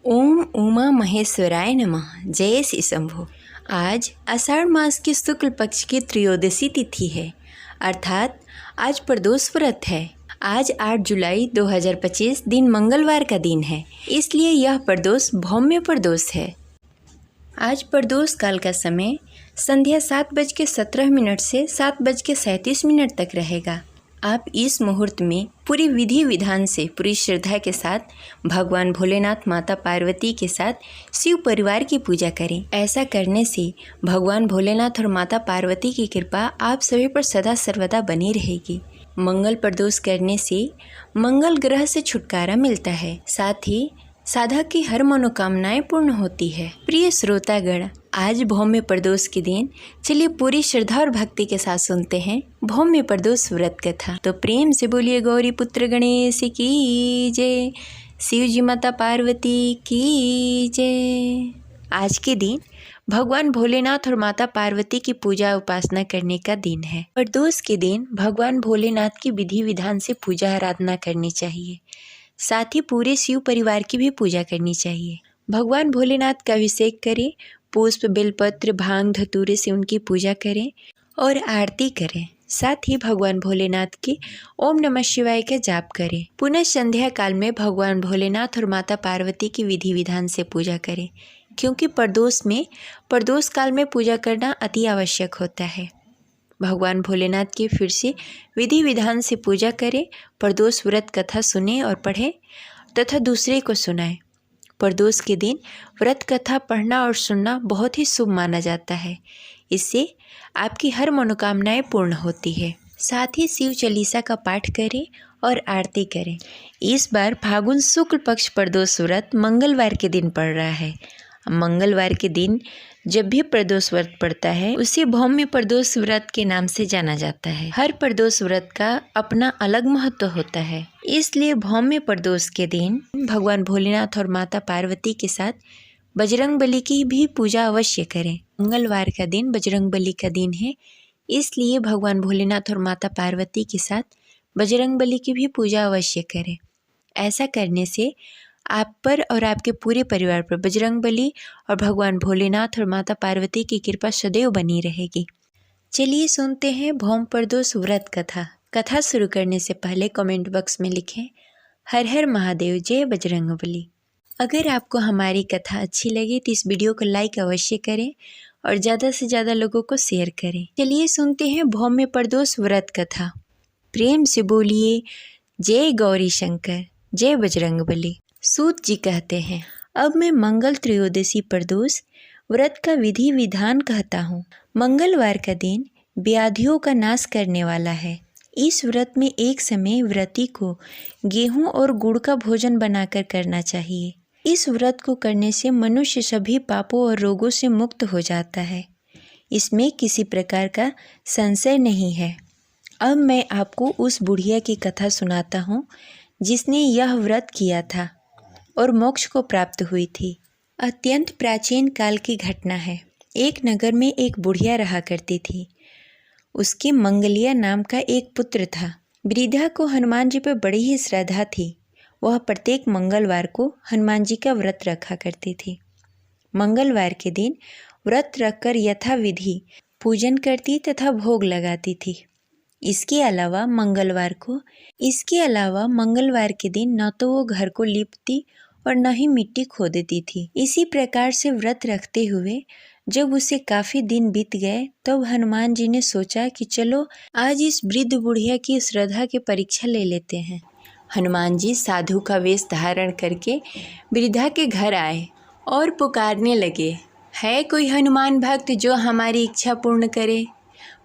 ओम उमा महेश्वराय नमः। जय श्री शंभो। आज आषाढ़ मास की शुक्ल पक्ष की त्रयोदशी तिथि है, अर्थात आज प्रदोष व्रत है। आज 8 जुलाई 2025 दिन मंगलवार का दिन है, इसलिए यह प्रदोष भौम्य प्रदोष है। आज प्रदोष काल का समय संध्या 7:17 से 7:37 तक रहेगा। आप इस मुहूर्त में पूरी विधि विधान से पूरी श्रद्धा के साथ भगवान भोलेनाथ, माता पार्वती के साथ शिव परिवार की पूजा करें। ऐसा करने से भगवान भोलेनाथ और माता पार्वती की कृपा आप सभी पर सदा सर्वदा बनी रहेगी। मंगल प्रदोष करने से मंगल ग्रह से छुटकारा मिलता है, साथ ही साधक की हर मनोकामनाएं पूर्ण होती है। प्रिय श्रोतागण, आज भौम्य प्रदोष के दिन चलिए पूरी श्रद्धा और भक्ति के साथ सुनते हैं भौम्य प्रदोष व्रत कथा। तो प्रेम से बोलिए गौरी पुत्र गणेश की जय, शिव जी माता पार्वती की जय। आज के दिन भगवान भोलेनाथ और माता पार्वती की पूजा उपासना करने का दिन है। प्रदोष के दिन भगवान भोलेनाथ की विधि विधान से पूजा आराधना करनी चाहिए, साथ ही पूरे शिव परिवार की भी पूजा करनी चाहिए। भगवान भोलेनाथ का अभिषेक करें, पुष्प, बेलपत्र, भांग, धतूरे से उनकी पूजा करें और आरती करें। साथ ही भगवान भोलेनाथ के ओम नमः शिवाय का जाप करें। पुनः संध्या काल में भगवान भोलेनाथ और माता पार्वती की विधि विधान से पूजा करें, क्योंकि प्रदोष काल में पूजा करना अति आवश्यक होता है। भगवान भोलेनाथ की फिर से विधि विधान से पूजा करें। प्रदोष व्रत कथा सुने और पढ़ें तथा दूसरे को सुनाएं। प्रदोष के दिन व्रत कथा पढ़ना और सुनना बहुत ही शुभ माना जाता है। इससे आपकी हर मनोकामनाएं पूर्ण होती है। साथ ही शिव चालीसा का पाठ करें और आरती करें। इस बार फागुन शुक्ल पक्ष प्रदोष व्रत मंगलवार के दिन पड़ रहा है। मंगलवार के दिन जब भी प्रदोष व्रत पड़ता है उसे भौम्य प्रदोष व्रत के नाम से जाना जाता है। हर प्रदोष व्रत का अपना अलग महत्व होता है, इसलिए भौम्य प्रदोष के दिन भगवान भोलेनाथ और माता पार्वती के साथ बजरंग बली की भी पूजा अवश्य करें। मंगलवार का दिन बजरंग बली का दिन है, इसलिए भगवान भोलेनाथ और माता पार्वती के साथ बजरंग बली की भी पूजा अवश्य करें। ऐसा करने से आप पर और आपके पूरे परिवार पर बजरंग बली और भगवान भोलेनाथ और माता पार्वती की कृपा सदैव बनी रहेगी। चलिए सुनते हैं भौम प्रदोष व्रत कथा। कथा शुरू करने से पहले कमेंट बॉक्स में लिखें हर हर महादेव, जय बजरंग बली। अगर आपको हमारी कथा अच्छी लगे तो इस वीडियो को लाइक अवश्य करें और ज़्यादा से ज़्यादा लोगों को शेयर करें। चलिए सुनते हैं भौम्य प्रदोष व्रत कथा। प्रेम से बोलिए जय गौरी शंकर, जय बजरंग बली। सूत जी कहते हैं, अब मैं मंगल त्रयोदशी प्रदोष व्रत का विधि विधान कहता हूँ। मंगलवार का दिन व्याधियों का नाश करने वाला है। इस व्रत में एक समय व्रती को गेहूं और गुड़ का भोजन बनाकर करना चाहिए। इस व्रत को करने से मनुष्य सभी पापों और रोगों से मुक्त हो जाता है। इसमें किसी प्रकार का संशय नहीं है। अब मैं आपको उस बुढ़िया की कथा सुनाता हूँ जिसने यह व्रत किया था और मोक्ष को प्राप्त हुई थी। अत्यंत प्राचीन काल की घटना है। एक नगर में एक बुढ़िया रहा करती थी। उसके मंगलिया नाम का एक पुत्र था। वृद्धा को हनुमान जी पर बड़ी ही श्रद्धा थी। वह प्रत्येक मंगलवार को हनुमान जी का व्रत रखा करती थी। मंगलवार के दिन व्रत रखकर यथाविधि पूजन करती तथा भोग लगाती थी। इसके अलावा मंगलवार के दिन न तो वो घर को लीपती और न ही मिट्टी खोदती थी। इसी प्रकार से व्रत रखते हुए जब उसे काफ़ी दिन बीत गए तब हनुमान जी ने सोचा कि चलो आज इस वृद्ध बुढ़िया की श्रद्धा की परीक्षा ले लेते हैं। हनुमान जी साधु का वेश धारण करके वृद्धा के घर आए और पुकारने लगे, है कोई हनुमान भक्त जो हमारी इच्छा पूर्ण करे।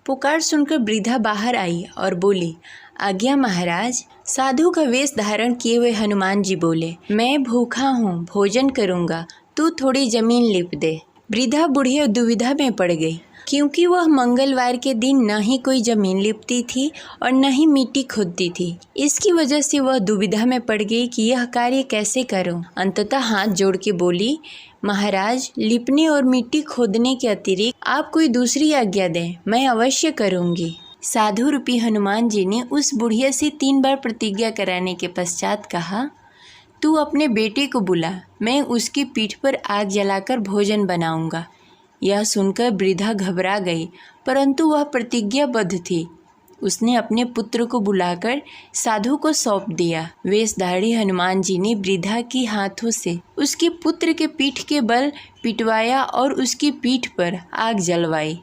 पुकार सुनकर वृद्धा बाहर आई और बोली, आज्ञा महाराज। साधु का वेश धारण किए हुए हनुमान जी बोले, मैं भूखा हूँ, भोजन करूँगा, तू थोड़ी जमीन लिप दे। वृद्धा बुढ़िया दुविधा में पड़ गई, क्योंकि वह मंगलवार के दिन न ही कोई जमीन लिपती थी और न ही मिट्टी खोदती थी। इसकी वजह से वह दुविधा में पड़ गई कि यह कार्य कैसे करूं। अंततः हाथ जोड़ के बोली, महाराज, लिपने और मिट्टी खोदने के अतिरिक्त आप कोई दूसरी आज्ञा दें, मैं अवश्य करूंगी। साधु रूपी हनुमान जी ने उस बुढ़िया से 3 बार प्रतिज्ञा कराने के पश्चात कहा, तू अपने बेटे को बुला, मैं उसकी पीठ पर आग जलाकर भोजन बनाऊंगा। यह सुनकर वृद्धा घबरा गई, परंतु वह प्रतिज्ञाबद्ध थी। उसने अपने पुत्र को बुलाकर साधु को सौंप दिया। वेशधारी हनुमान जी ने वृद्धा के हाथों से उसके पुत्र के पीठ के बल पिटवाया और उसकी पीठ पर आग जलवाई।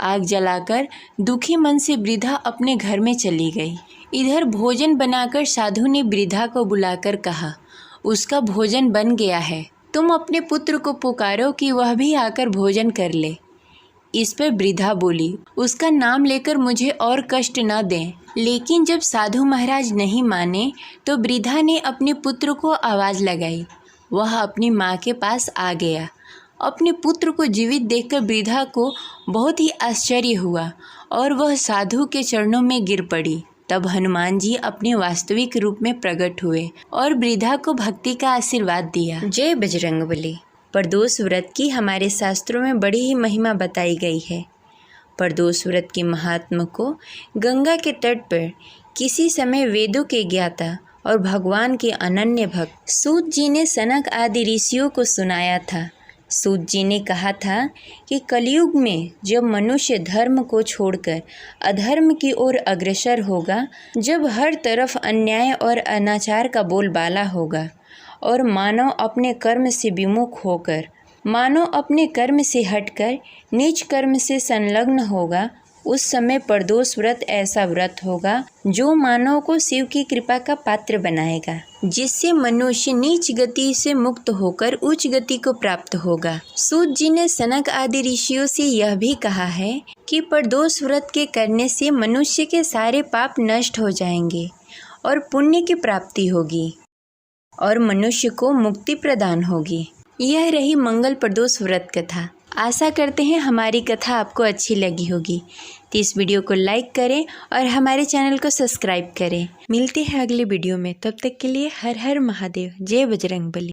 आग जलाकर दुखी मन से वृद्धा अपने घर में चली गई। इधर भोजन बनाकर साधु ने वृद्धा को बुलाकर कहा, उसका भोजन बन गया है, तुम अपने पुत्र को पुकारो कि वह भी आकर भोजन कर ले। इस पर वृद्धा बोली, उसका नाम लेकर मुझे और कष्ट न दें। लेकिन जब साधु महाराज नहीं माने तो वृद्धा ने अपने पुत्र को आवाज़ लगाई। वह अपनी माँ के पास आ गया। अपने पुत्र को जीवित देखकर वृद्धा को बहुत ही आश्चर्य हुआ और वह साधु के चरणों में गिर पड़ी। तब हनुमान जी अपने वास्तविक रूप में प्रकट हुए और वृद्धा को भक्ति का आशीर्वाद दिया। जय बजरंगबली। प्रदोष व्रत की हमारे शास्त्रों में बड़ी ही महिमा बताई गई है। प्रदोष व्रत के महात्मा को गंगा के तट पर किसी समय वेदों के ज्ञाता और भगवान के अनन्य भक्त सूत जी ने सनक आदि ऋषियों को सुनाया था। सूत जी ने कहा था कि कलयुग में जब मनुष्य धर्म को छोड़कर अधर्म की ओर अग्रसर होगा, जब हर तरफ अन्याय और अनाचार का बोलबाला होगा और मानव अपने कर्म से विमुख होकर, मानव अपने कर्म से हटकर नीच कर्म से संलग्न होगा, उस समय प्रदोष व्रत ऐसा व्रत होगा जो मानव को शिव की कृपा का पात्र बनाएगा, जिससे मनुष्य नीच गति से मुक्त होकर उच्च गति को प्राप्त होगा। सूत जी ने सनक आदि ऋषियों से यह भी कहा है कि प्रदोष व्रत के करने से मनुष्य के सारे पाप नष्ट हो जाएंगे और पुण्य की प्राप्ति होगी और मनुष्य को मुक्ति प्रदान होगी। यह रही मंगल प्रदोष व्रत कथा। आशा करते हैं हमारी कथा आपको अच्छी लगी होगी। तो इस वीडियो को लाइक करें और हमारे चैनल को सब्सक्राइब करें। मिलते हैं अगले वीडियो में, तब तक के लिए हर हर महादेव। जय बजरंगबली।